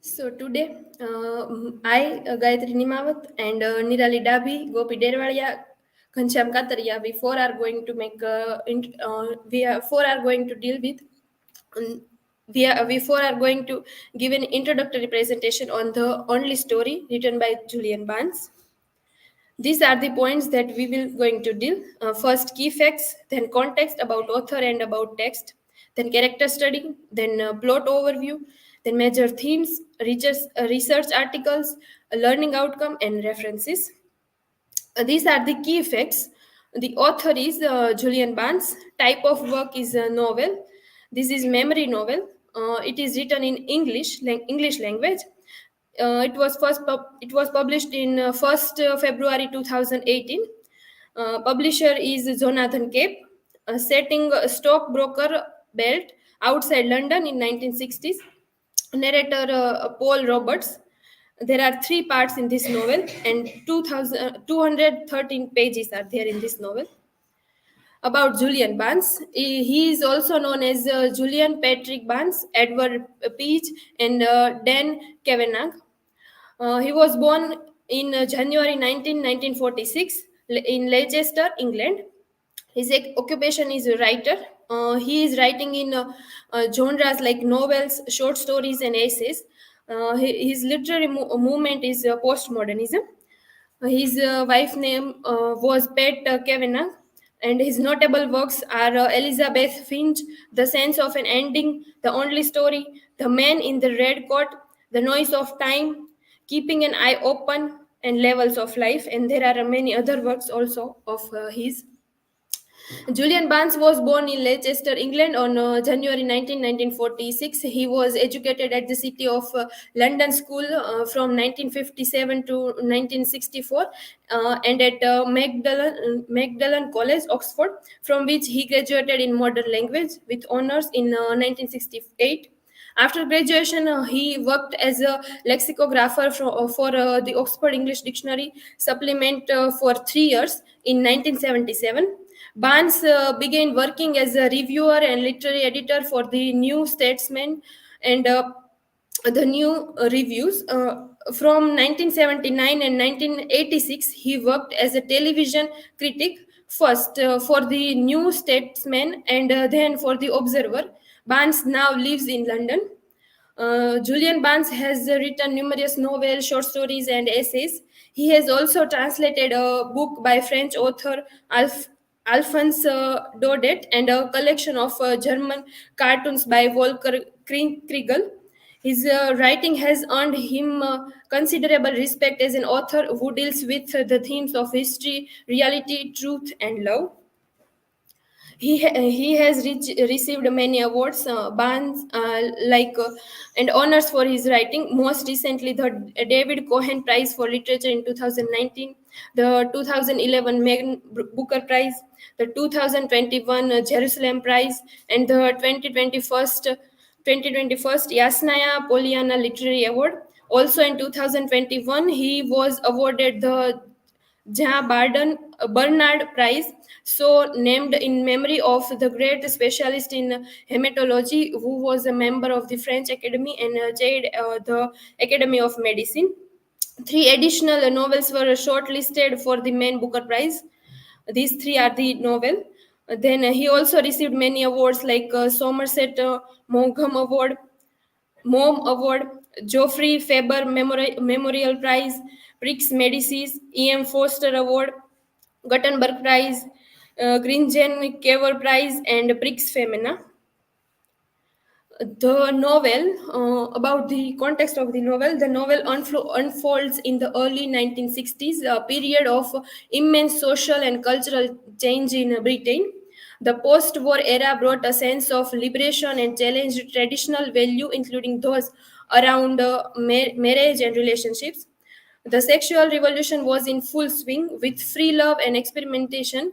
So today, Gayatri and Nirali Gopi Ghanshyam, we four are going to deal with. um, we four are going to give an introductory presentation on the only story written by Julian Barnes. These are the points that we will going to deal. First, key facts, then context about author and about text, then character study, then plot overview, then major themes, research articles, learning outcome, and references. These are the key facts. The author is Julian Barnes. Type of work is a novel. This is memory novel. It is written in English language. It was published in 1st February 2018. Publisher is Jonathan Cape. Setting stockbroker belt outside London in 1960s. Narrator Paul Roberts. There are three parts in this novel, and 213 pages are there in this novel. About Julian Barnes, he is also known as Julian Patrick Barnes, Edward Peach, and Dan Kavanagh. He was born in January 1946 in Leicester, England. His occupation is a writer. He is writing in genres like novels, short stories, and essays. His literary movement is postmodernism. His wife name was Pat Kavanagh, and his notable works are Elizabeth Finch, The Sense of an Ending, The Only Story, The Man in the Red Coat, The Noise of Time, Keeping an Eye Open, and Levels of Life. And there are many other works also of his. Julian Barnes was born in Leicester, England on January 1946. He was educated at the City of London School from 1957 to 1964 and at Magdalen College, Oxford, from which he graduated in modern language with honors in 1968. After graduation, he worked as a lexicographer for the Oxford English Dictionary supplement for 3 years in 1977. Barnes began working as a reviewer and literary editor for the New Statesman and the New Reviews. From 1979 and 1986, he worked as a television critic, first for the New Statesman and then for the Observer. Barnes now lives in London. Julian Barnes has written numerous novels, short stories, and essays. He has also translated a book by French author Alphonse Daudet and a collection of German cartoons by Volker Kriegel. His writing has earned him considerable respect as an author who deals with the themes of history, reality, truth, and love. He has received many awards, bans, and honors for his writing. Most recently, the David Cohen Prize for Literature in 2019, the 2011 Megan Booker Prize, the 2021 Jerusalem Prize, and the 2021 Yasnaya Poliana Literary Award. Also in 2021, he was awarded the Bernard Prize, so named in memory of the great specialist in hematology who was a member of the French Academy and chaired the Academy of Medicine. Three additional novels were shortlisted for the main Booker Prize. These three are the novel. Then he also received many awards like Somerset Maugham Award, Mom Award, Geoffrey Faber Memorial Prize, Prix Medicis, E.M. Foster Award, Gutenberg Prize, Gringen Caver Prize, and Prix Femina. The novel, about the context of the novel unfolds in the early 1960s, a period of immense social and cultural change in Britain. The post war era brought a sense of liberation and challenged traditional value, including those around marriage and relationships. The sexual revolution was in full swing with free love and experimentation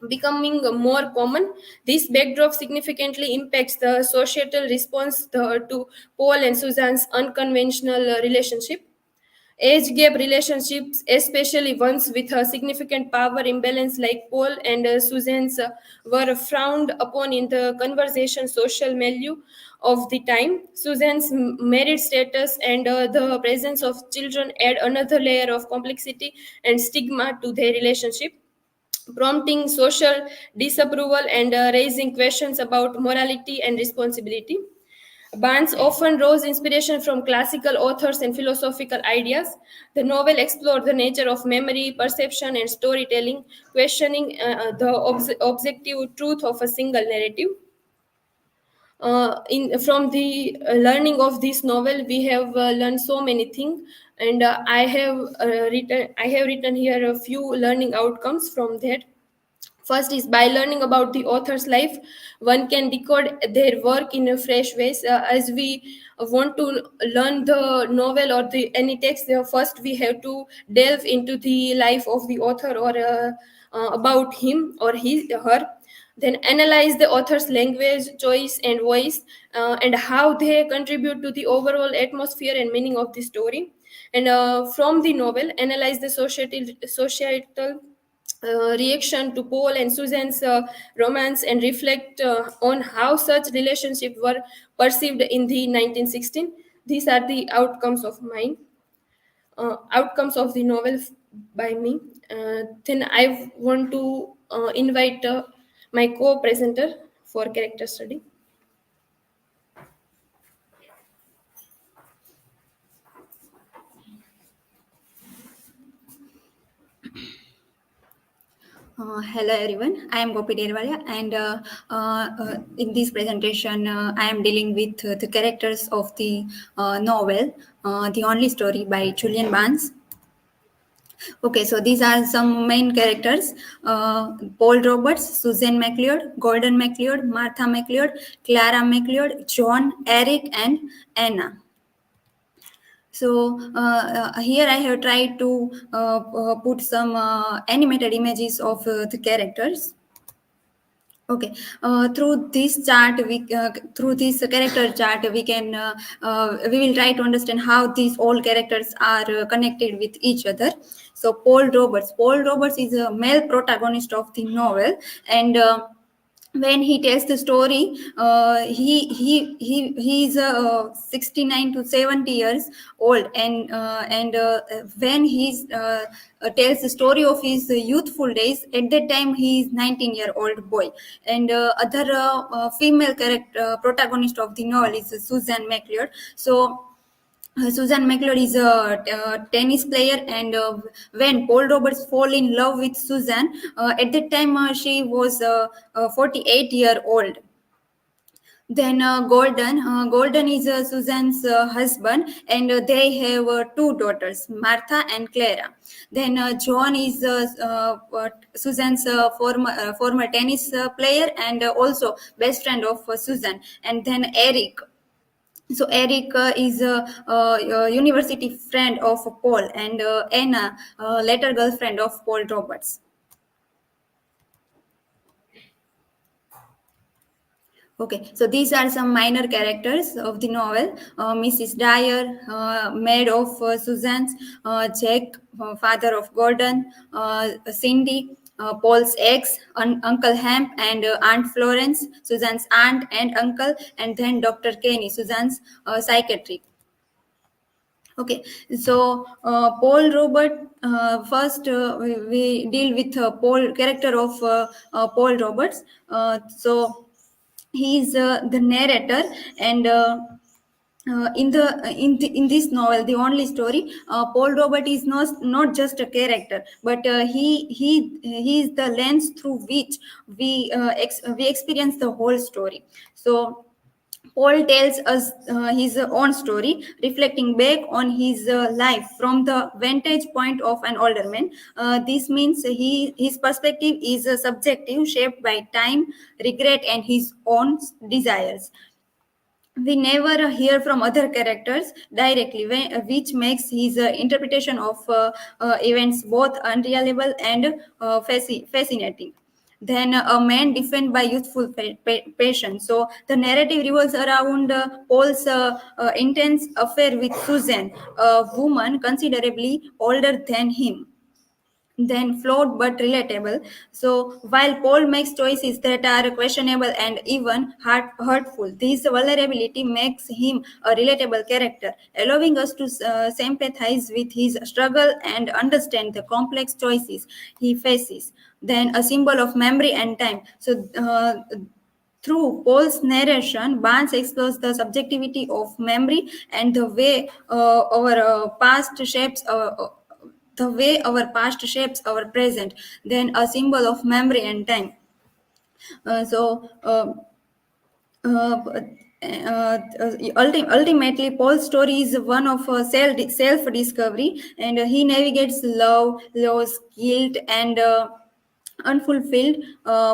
becoming more common. This backdrop significantly impacts the societal response to Paul and Susan's unconventional relationship. Age gap relationships, especially ones with a significant power imbalance like Paul and Susan's, were frowned upon in the conversation social milieu of the time. Susan's married status and the presence of children add another layer of complexity and stigma to their relationship, prompting social disapproval and raising questions about morality and responsibility. Barnes often draws inspiration from classical authors and philosophical ideas. The novel explored the nature of memory, perception, and storytelling, questioning the objective truth of a single narrative. From the learning of this novel, we have learned so many things, and I have written here a few learning outcomes from that. First is by learning about the author's life, one can decode their work in a fresh ways. As we want to learn the novel or the any text, first we have to delve into the life of the author or about him or her. Then analyze the author's language, choice, and voice, and how they contribute to the overall atmosphere and meaning of the story. And from the novel, analyze the societal reaction to Paul and Susan's romance and reflect on how such relationships were perceived in the 1916. These are the outcomes of the novel by me. Then I want to invite my co-presenter for character study. Hello everyone, I am Gopi and in this presentation I am dealing with the characters of the novel The Only Story by Julian Barnes. Okay, so these are some main characters: Paul Roberts, Susan McLeod, Gordon McLeod, Martha McLeod, Clara McLeod, John, Eric, and Anna. So here I have tried to put some animated images of the characters. Okay, through this character chart, we will try to understand how these all characters are connected with each other. So Paul Roberts is a male protagonist of the novel, and when he tells the story, he's 69 to 70 years old, and when he tells the story of his youthful days, at that time he is 19-year-old boy. And other female character protagonist of the novel is Susan McLeod. So Susan McLeod is a tennis player, and when Paul Roberts fall in love with Susan, at that time she was 48-year-old. Then Golden is Susan's husband, and they have two daughters, Martha and Clara. Then John is Susan's former tennis player and also best friend of Susan. And then Eric. So Eric is a university friend of Paul, and Anna, later girlfriend of Paul Roberts. Okay, so these are some minor characters of the novel. Mrs. Dyer, maid of Susan's, Jack, father of Gordon, Cindy, Paul's ex, Uncle Hamp, and Aunt Florence, Susan's aunt and uncle, and then Dr. Kenny, Susan's psychiatrist. Okay, so Paul Robert, first we deal with Paul character of Paul Roberts. So he is the narrator, and in this novel, The Only Story, Paul Robert is not just a character, but he is the lens through which we experience the whole story. So Paul tells us his own story, reflecting back on his life from the vantage point of an older man. This means his perspective is subjective, shaped by time, regret, and his own desires. We never hear from other characters directly, which makes his interpretation of events both unreliable and fascinating. Then a man defined by youthful passion. So the narrative revolves around Paul's intense affair with Susan, a woman considerably older than him. Then flawed but relatable. So while Paul makes choices that are questionable and even hurtful, this vulnerability makes him a relatable character, allowing us to sympathize with his struggle and understand the complex choices he faces. Then a symbol of memory and time. So through Paul's narration, Barnes explores the subjectivity of memory and the way our past shapes our present. Then a symbol of memory and time. Uh, so. Uh, uh, Ultimately, Paul's story is one of self discovery, and he navigates love, loss, guilt, and unfulfilled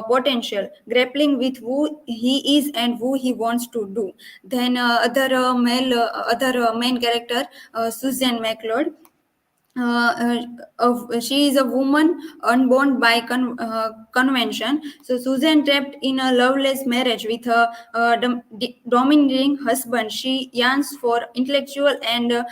potential, grappling with who he is and who he wants to do. Then other main character, Susan McLeod. She is a woman unborn by convention. So Susan, trapped in a loveless marriage with a dominating husband, she yearns for intellectual and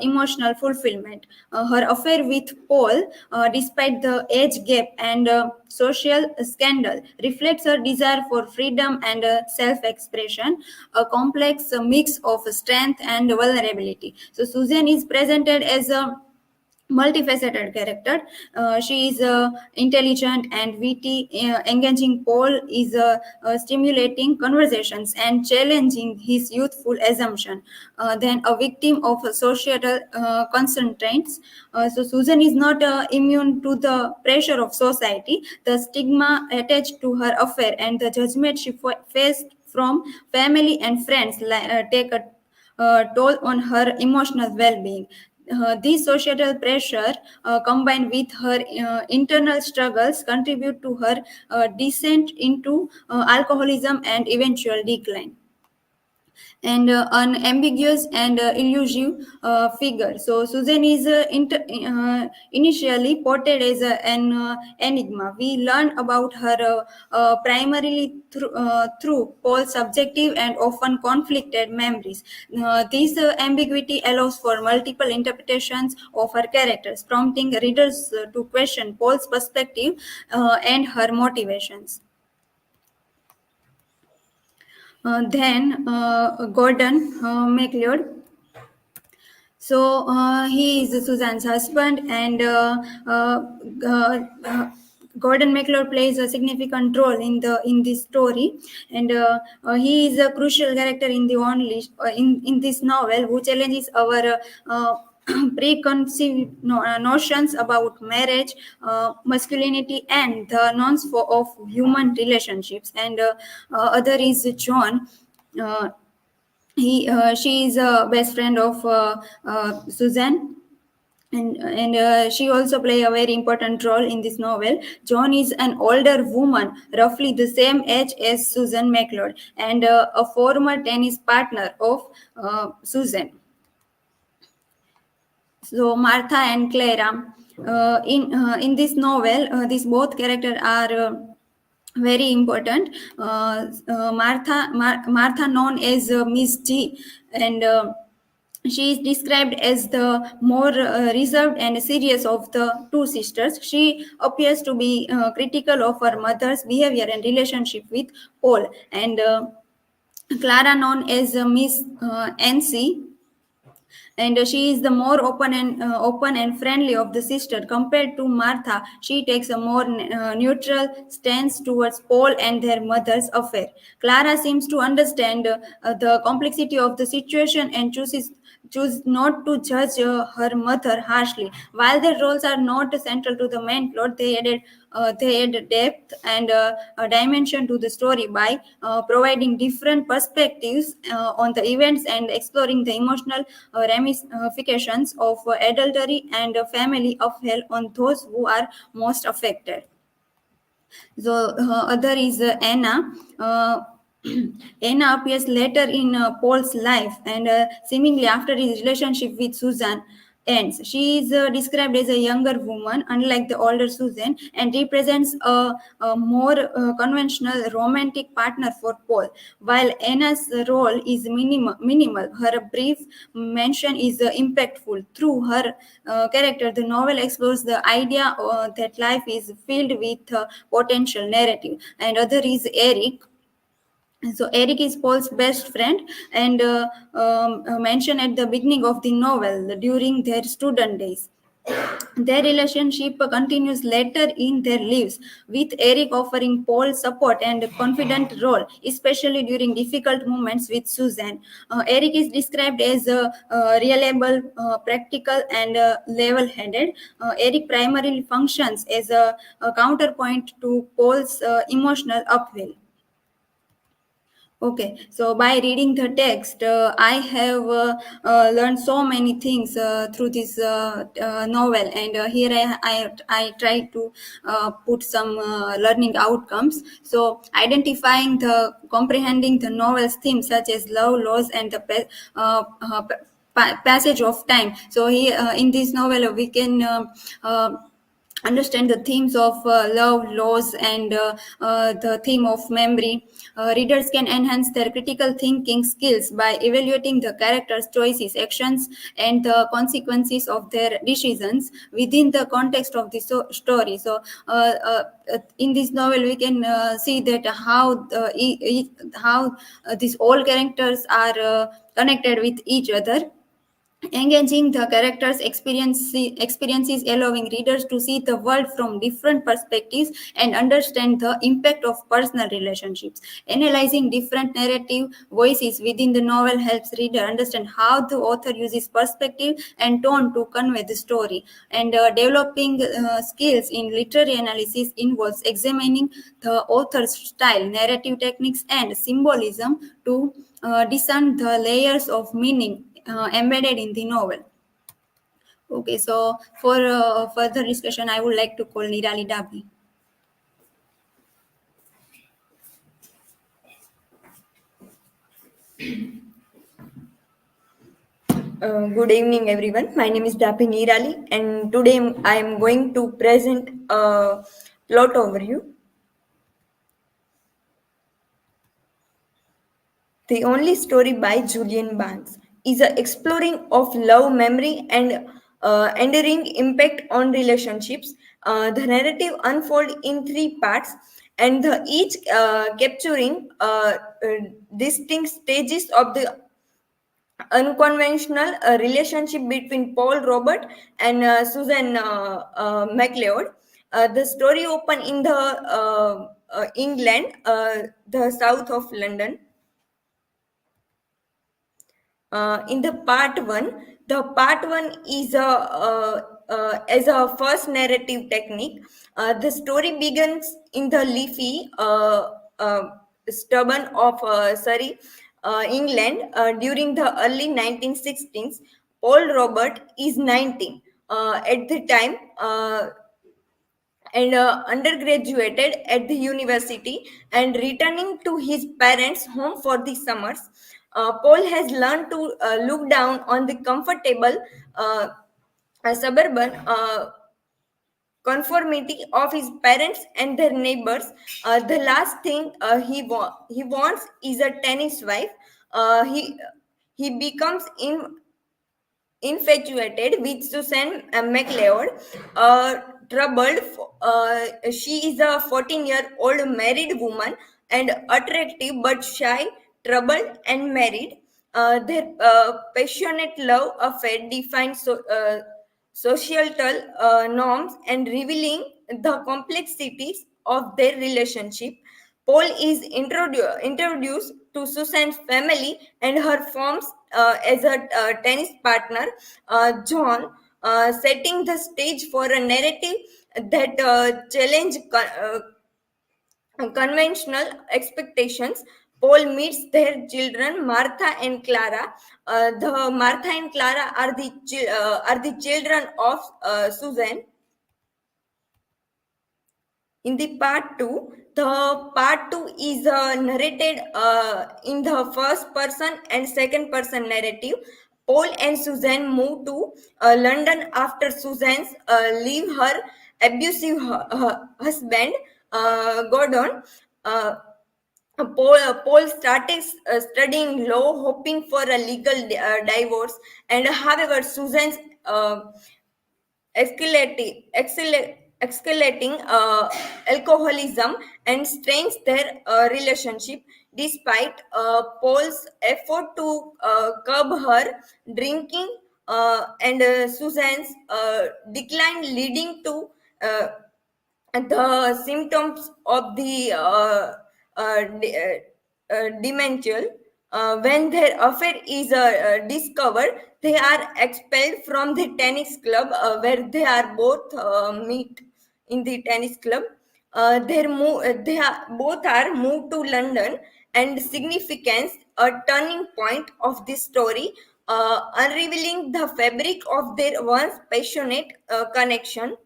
emotional fulfillment. Her affair with Paul, despite the age gap and social scandal, reflects her desire for freedom and self-expression, a complex mix of strength and vulnerability. So Susan is presented as a multifaceted character. She is intelligent and witty, engaging Paul is stimulating conversations and challenging his youthful assumption. Then a victim of societal constraints. So Susan is not immune to the pressure of society, the stigma attached to her affair, and the judgment she faced from family and friends take a toll on her emotional well-being. This societal pressure, combined with her internal struggles, contribute to her descent into alcoholism and eventual decline. And an ambiguous and elusive figure. So Susan is initially portrayed as an enigma. We learn about her primarily through Paul's subjective and often conflicted memories. This ambiguity allows for multiple interpretations of her characters, prompting readers to question Paul's perspective and her motivations. Then Gordon McLeod. So he is Susan's husband, and Gordon McLeod plays a significant role in this story, and he is a crucial character in the only in this novel, who challenges our preconceived notions about marriage, masculinity, and the norms of human relationships. And other is John. Uh, she is a best friend of Susan, and she also play a very important role in this novel. John is an older woman, roughly the same age as Susan McLeod, and a former tennis partner of Susan. So Martha and Clara. In this novel, these both characters are very important. Martha, known as Miss G, and she is described as the more reserved and serious of the two sisters. She appears to be critical of her mother's behavior and relationship with Paul, and Clara, known as Miss NC, and she is the more open and friendly of the sister compared to Martha. She takes a more neutral stance towards Paul and their mother's affair. Clara seems to understand the complexity of the situation and choose not to judge her mother harshly. While their roles are not central to the main plot, they add depth and a dimension to the story by providing different perspectives on the events and exploring the emotional ramifications of adultery and family affair on those who are most affected. So other is Anna. Anna appears later in Paul's life, and seemingly after his relationship with Susan. ends. She is described as a younger woman, unlike the older Susan, and represents a more conventional romantic partner for Paul. While Anna's role is minimal, her brief mention is impactful. Through her character, the novel explores the idea that life is filled with potential narrative. And other is Eric. So Eric is Paul's best friend, and mentioned at the beginning of the novel during their student days. Their relationship continues later in their lives, with Eric offering Paul support and confident role, especially during difficult moments with Susan. Eric is described as reliable, practical, and level-headed. Eric primarily functions as a counterpoint to Paul's emotional upheaval. Okay, so by reading the text, I have learned so many things through this novel, and here I try to put some learning outcomes. So, identifying comprehending the novel's themes such as love, loss, and the passage of time. So, here in this novel, we can understand the themes of love, loss, and the theme of memory. Readers can enhance their critical thinking skills by evaluating the characters' choices, actions, and the consequences of their decisions within the context of the story. So, in this novel, we can see that how these all characters are connected with each other. Engaging the characters' experiences, allowing readers to see the world from different perspectives and understand the impact of personal relationships. Analyzing different narrative voices within the novel helps reader understand how the author uses perspective and tone to convey the story. And developing skills in literary analysis involves examining the author's style, narrative techniques, and symbolism to discern the layers of meaning embedded in the novel. Okay, so for further discussion, I would like to call Nirali Dabi. Good evening, everyone. My name is Dapi Nirali, and today I am going to present a plot overview. The Only Story by Julian Barnes is a exploring of love, memory, and enduring impact on relationships. The narrative unfolds in three parts, and each capturing distinct stages of the unconventional relationship between Paul Robert and Susan MacLeod. The story opened in the England, the south of London. In the part one is as a first narrative technique. The story begins in the leafy stubborn of Surrey, England, during the early 1916s. Paul Robert is 19 at the time. And undergraduated at the university and returning to his parents' home for the summers. Paul has learned to look down on the comfortable suburban conformity of his parents and their neighbors. The last thing he wants is a tennis wife. He becomes infatuated with Susan MacLeod. Troubled, she is a 14-year-old married woman and attractive but shy, troubled, and married. Their passionate love affair defines societal norms and revealing the complexities of their relationship. Paul is introduced to Susan's family and her forms as a tennis partner, John, setting the stage for a narrative that challenge conventional expectations. Paul meets their children, Martha and Clara. The Martha and Clara are are the children of Susan. In the part two is narrated in the first person and second person narrative. Paul and Susan move to London after Susan's leave her abusive husband, Gordon. Uh, Paul started studying law, hoping for a legal divorce, and however, Susan's escalating alcoholism and strains their relationship. Despite Paul's effort to curb her drinking and Susan's decline, leading to the symptoms of the dementia. When their affair is discovered, they are expelled from the tennis club where they are both meet in the tennis club. Both are moved to London, and significance a turning point of this story, unrevealing the fabric of their once passionate connection.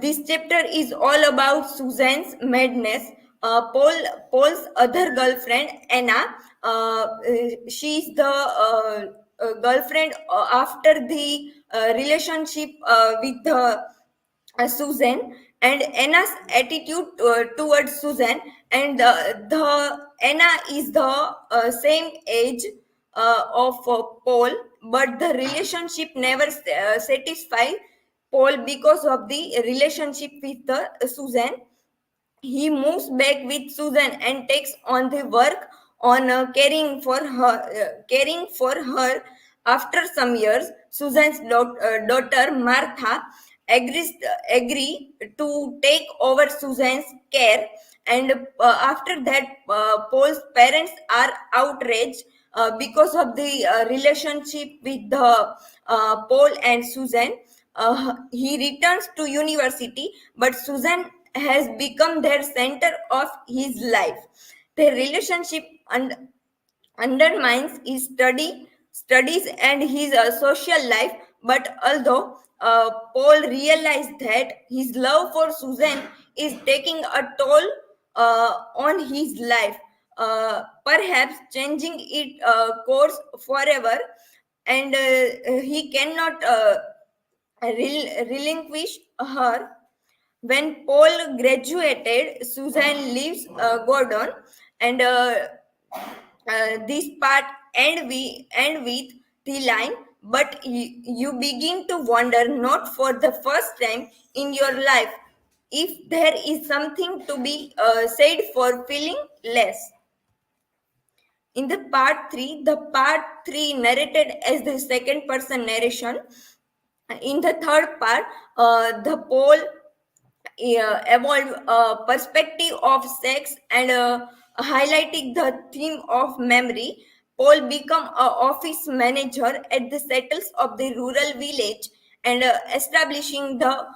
This chapter is all about Susan's madness. Paul's other girlfriend, Anna, she's the girlfriend after the relationship with Susan, and Anna's attitude towards Susan, and the Anna is the same age of Paul, but the relationship never satisfied Paul because of the relationship with the Susan. He moves back with Susan and takes on the work on caring for her. After some years, Susan's daughter Martha agrees agree to take over Susan's care, and after that, Paul's parents are outraged because of the relationship with the Paul and Susan. He returns to university, but Susan has become their center of his life. Their relationship undermines his studies and his social life. But although Paul realized that his love for Susan is taking a toll on his life, perhaps changing its course forever, and he cannot relinquish her. When Paul graduated, Susan leaves Gordon, and this part end with the line. But you begin to wonder, not for the first time in your life, if there is something to be said for feeling less. In the part 3 narrated as the second person narration. In the third part, the Paul evolved perspective of sex and highlighting the theme of memory. Paul become a office manager at the settles of the rural village, and establishing the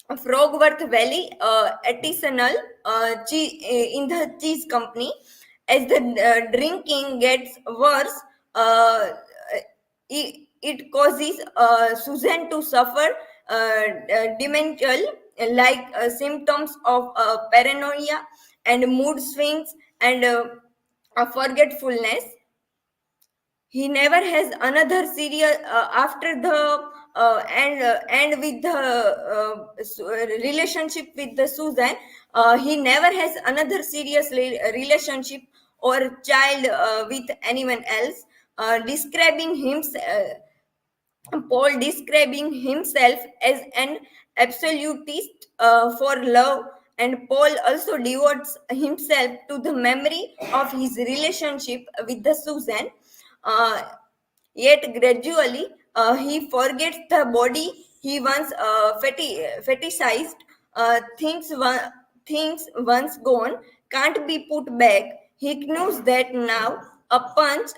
Frogworth Valley artisanal in the cheese company. As the drinking gets worse, it causes Susan to suffer dementia like symptoms of paranoia and mood swings and forgetfulness. He never has another serious after the and with the relationship with the Susan. He never has another serious relationship or child with anyone else. Describing himself Paul describing himself as an absolutist for love, and Paul also devotes himself to the memory of his relationship with the Susan. Uh, Yet gradually, he forgets the body he once fetishized. Things once gone can't be put back. He knows that now a punch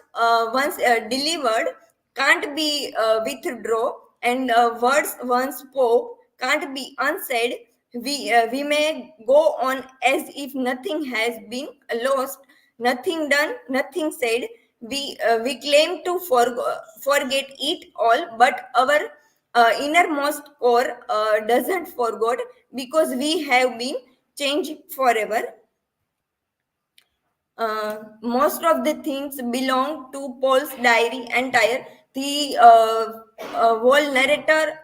once delivered can't be withdrawn, and words once spoke can't be unsaid. We may go on as if nothing has been lost, nothing done, nothing said. We claim to forget it all, but our innermost core doesn't forget, because we have been changed forever. Most of the things belong to Paul's diary entire. The whole narrator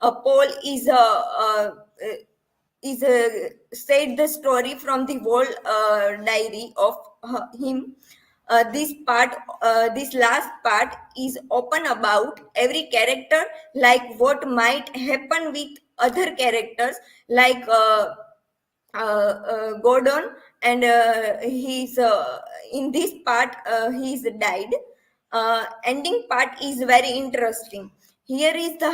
Paul is said the story from the whole diary of him. This last part is open about every character, like what might happen with other characters, like Gordon, and he's in this part he's died. Ending part is very interesting. Here is the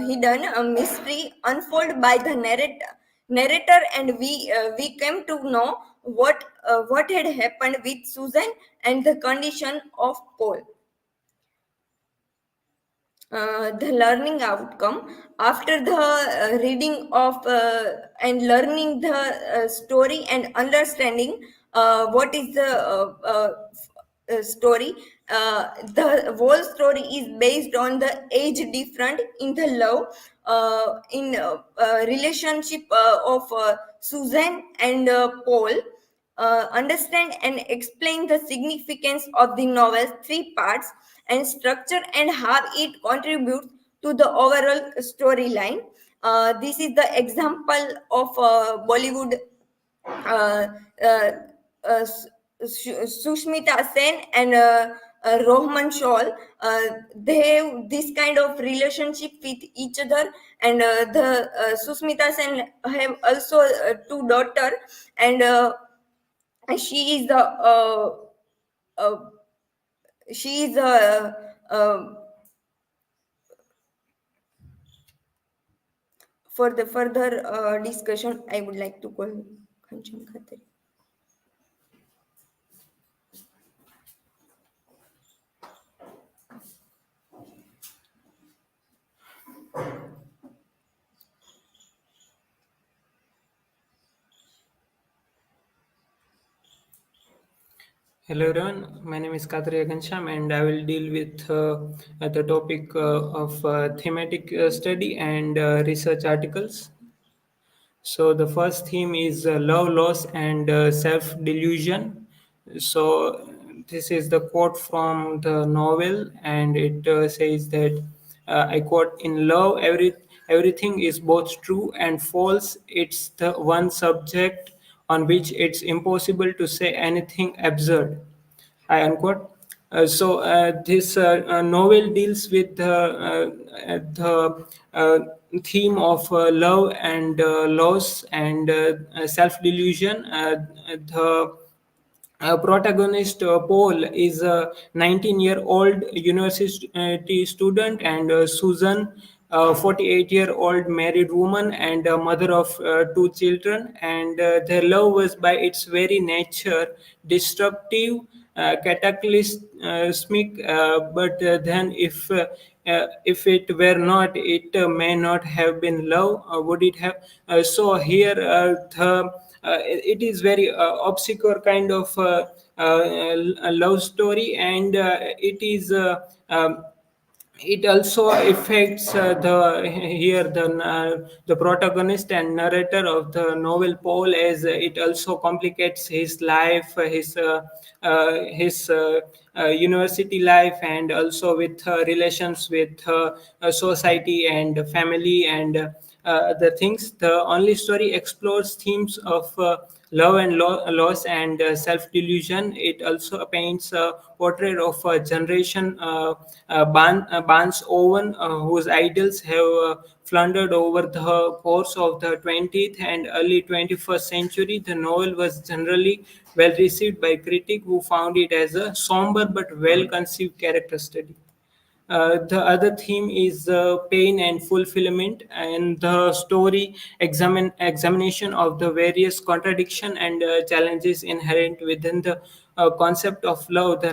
hidden mystery unfolded by the narrator, and we came to know what had happened with Susan and the condition of Paul. The learning outcome after the reading of and learning the story and understanding what is the story. The whole story is based on the age different in the love in relationship of Susan and Paul. Understand and explain the significance of the novel's three parts and structure and how it contributes to the overall storyline. This is the example of Bollywood uh, uh, Sushmita Sen and Rohman Shawl. They have this kind of relationship with each other, and the Sushmita Sen have also two daughter, and she is the uh, she is for the further discussion. I would like to call Ghanshyam Khatri. Hello everyone, my name is Ghanshyam and I will deal with the topic of thematic study and research articles. So the first theme is love, loss, and self-delusion. So this is the quote from the novel, and it says that I quote: "In love, everything is both true and false. It's the one subject on which it's impossible to say anything absurd." I unquote. This novel deals with the theme of love and loss and self delusion. The protagonist Paul is a 19-year-old university student, and Susan, a 48-year-old married woman and a mother of two children. And their love was, by its very nature, destructive, cataclysmic. But then, if it were not, it may not have been love. Would it have? So here, it is very obscure kind of a love story, and it is. It also affects the protagonist and narrator of the novel Paul, as it also complicates his life, his university life, and also with relations with society and family and other things. The only story explores themes of love and loss and self-delusion. It also paints a portrait of a generation, Barnes Owen, whose ideals have floundered over the course of the 20th and early 21st century. The novel was generally well received by critics, who found it as a somber but well conceived character study. The other theme is pain and fulfillment, and the story examination of the various contradiction and challenges inherent within the concept of love. The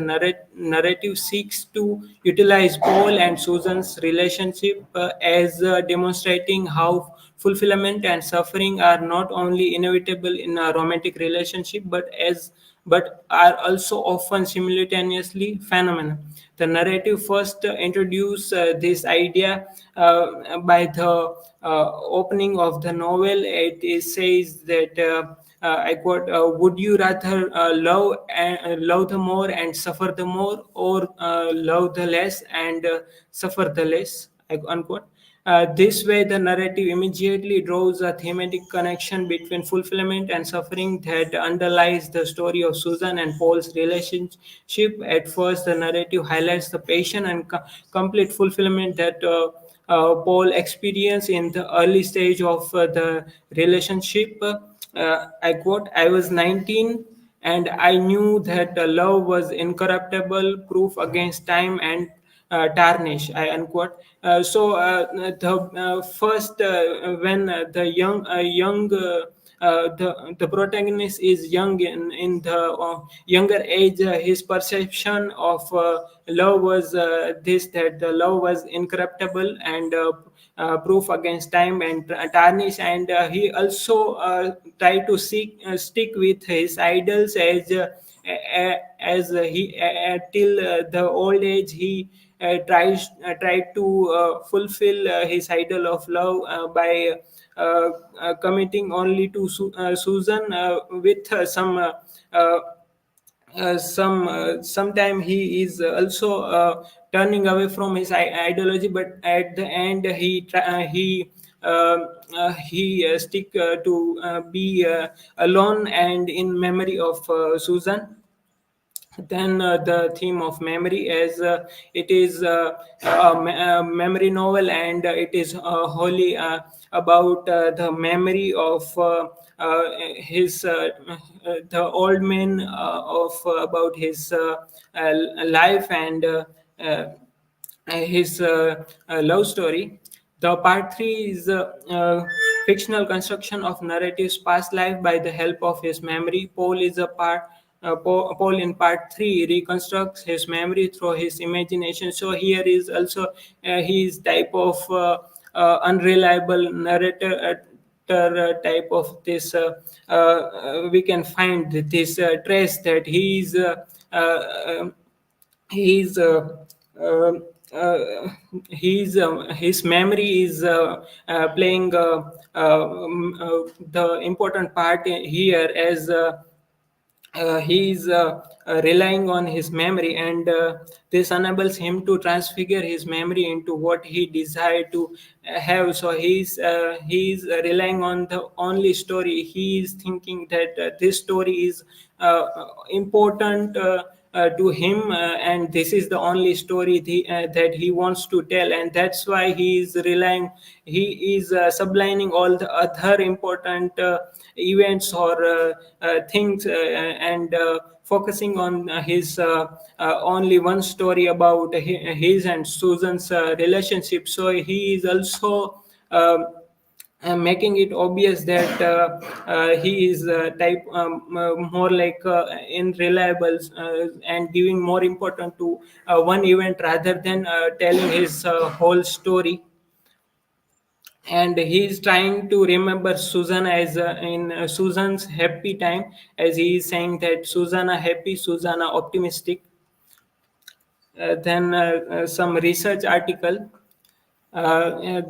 narrative seeks to utilize Paul and Susan's relationship as demonstrating how fulfillment and suffering are not only inevitable in a romantic relationship, but are also often simultaneously phenomena. The narrative first introduces this idea by the opening of the novel. It says that I quote, would you rather love the more and suffer the more, or love the less and suffer the less? Unquote. This way, the narrative immediately draws a thematic connection between fulfillment and suffering that underlies the story of Susan and Paul's relationship. At first, the narrative highlights the passion and complete fulfillment that Paul experienced in the early stage of the relationship. I quote, I was 19 and I knew that love was incorruptible, proof against time and tarnish. I unquote. The first when the protagonist is young in the younger age, his perception of love was this, that the love was incorruptible and proof against time and tarnish, and he also tried to stick with his idols as he till the old age he tried to fulfill his idol of love by committing only to Susan with sometime he is also turning away from his ideology, but at the end he stick to be alone and in memory of Susan. Then the theme of memory, as it is a memory novel, and it is wholly about the memory of his the old man of about his life and his love story. The part three is fictional construction of narrative's past life by the help of his memory. Paul in part three reconstructs his memory through his imagination. So here is also his type of unreliable narrator. Type of this we can find this trace that uh, he's uh, his memory is playing the important part here, as he is relying on his memory, and this enables him to transfigure his memory into what he desired to have. So he's relying on the only story. He is thinking that this story is important to him, and this is the only story that he wants to tell, and that's why he is sublining all the other important events or things, and focusing on his only one story about his and Susan's relationship. So he is also making it obvious that he is more like unreliable, and giving more important to one event rather than telling his whole story. And he is trying to remember Susan as in Susan's happy time, as he is saying that Susanna happy, Susanna optimistic. Then some research article.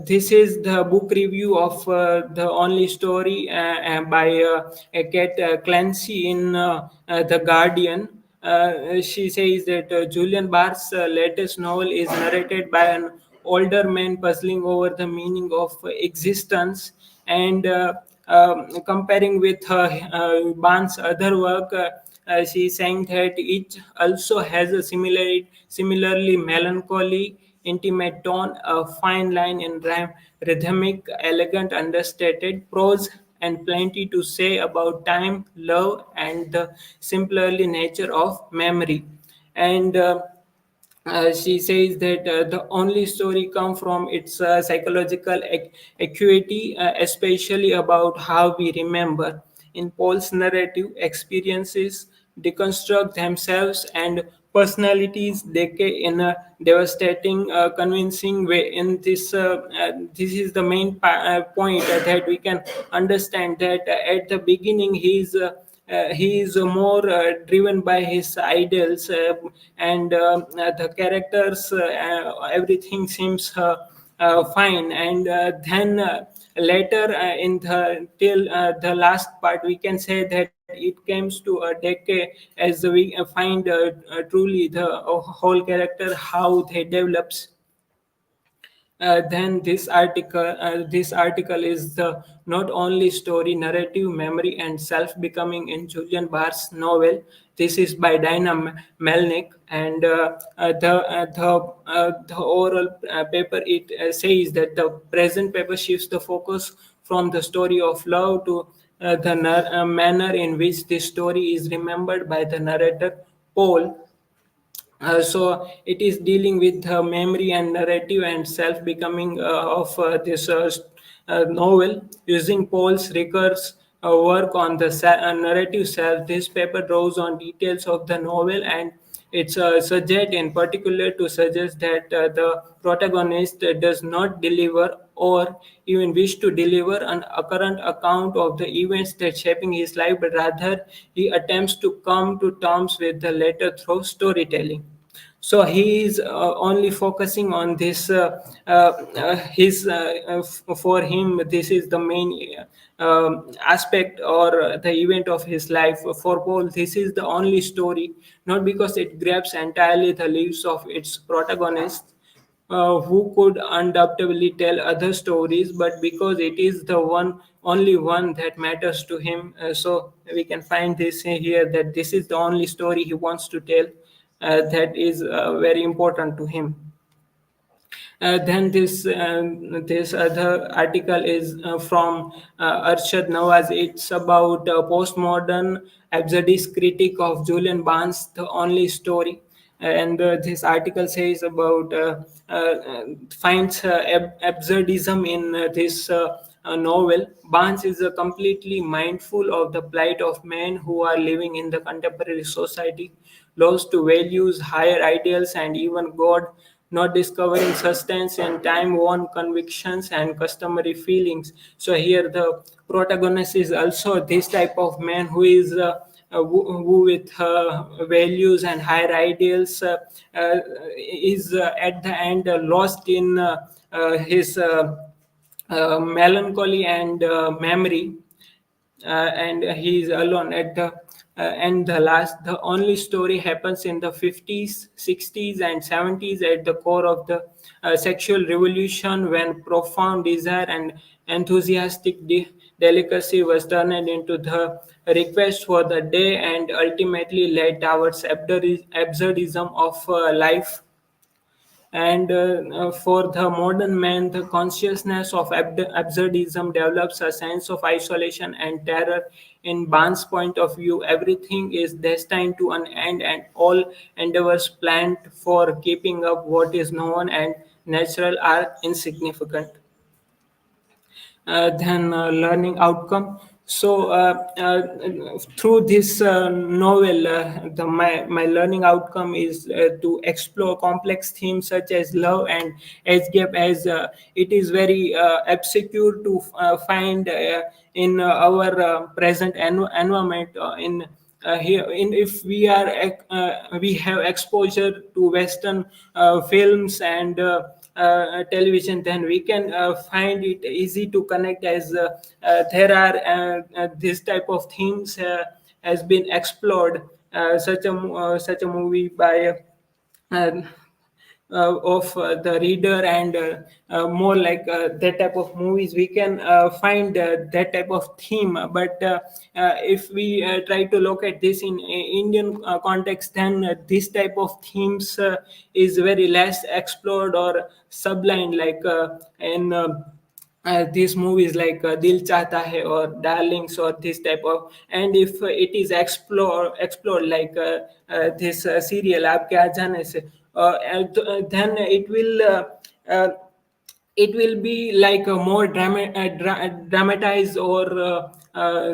This is the book review of the only story by Kate Clancy in The Guardian. She says that Julian Barr's latest novel is narrated by an older man puzzling over the meaning of existence, and comparing with Barnes' other work. She is saying that it also has a similarly melancholy, intimate tone, a fine line in rhyme, rhythmic, elegant, understated prose, and plenty to say about time, love, and the simplerly nature of memory. And she says that the only story come from its psychological acuity, especially about how we remember. In Paul's narrative, experiences deconstruct themselves and personalities decay in a devastating, convincing way. In this is the main point that we can understand, that at the beginning he is more driven by his idols, and the characters, everything seems fine, and then later in the till the last part, we can say that it comes to a decay as we find truly the whole character how they develops. Then this article is the not only story, narrative, memory, and self-becoming in Julian Barr's novel. This is by Dinah Melnick, and the oral paper it says that the present paper shifts the focus from the story of love to the manner in which this story is remembered by the narrator Paul. So it is dealing with memory and narrative and self-becoming of this novel using Paul's Ricoeur's work on the narrative self. This paper draws on details of the novel and its subject in particular to suggest that the protagonist does not deliver or even wish to deliver an current account of the events that shaping his life, but rather he attempts to come to terms with the latter through storytelling. So he is only focusing on this his for him this is the main aspect or the event of his life. For Paul, this is the only story, not because it grabs entirely the lives of its protagonists, who could undoubtedly tell other stories, but because it is the only one that matters to him. So we can find this here, that this is the only story he wants to tell, that is very important to him. Then this other article is from Arshad Nawaz. It's about postmodern absurdist critique of Julian Barnes' The Only Story. And this article says about finds absurdism in this novel. Barnes is completely mindful of the plight of men who are living in the contemporary society, lost to values, higher ideals, and even God, not discovering sustenance in time-worn convictions and customary feelings. So here the protagonist is also this type of man who is who with values and higher ideals is at the end lost in his melancholy and memory, and he is alone at the and the only story happens in the 50s, 60s, and 70s, at the core of the sexual revolution, when profound desire and enthusiastic delicacy was turned into the request for the day and ultimately led towards absurdism of life. And for the modern man, the consciousness of absurdism develops a sense of isolation and terror. In Barnes' point of view, everything is destined to an end, and all endeavors planned for keeping up what is known and natural are insignificant. Than learning outcome. So through this novel, my learning outcome is to explore complex themes such as love and age gap, as it is very obscure to find in our present environment. In here in if we are we have exposure to western films and television, then we can find it easy to connect, as there are this type of themes has been explored, such a movie by uh, of the reader, and more like that type of movies we can find that type of theme. But if we try to look at this in Indian context, then this type of themes is very less explored or sublime, like in these movies like Dil Chahta Hai or Darlings or this type of. And if it is explored like this serial Aap Kya Jaane Se, then uh, it will be like a more dramatized or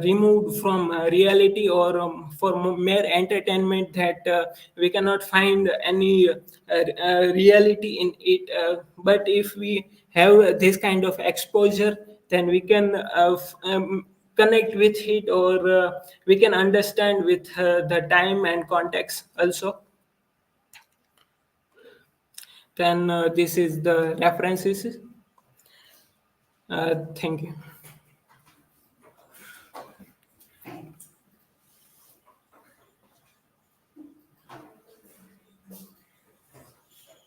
removed from reality, or for mere entertainment, that we cannot find any reality in it. But if we have this kind of exposure, then we can connect with it, or we can understand with the time and context also. Then this is the references. Thank you.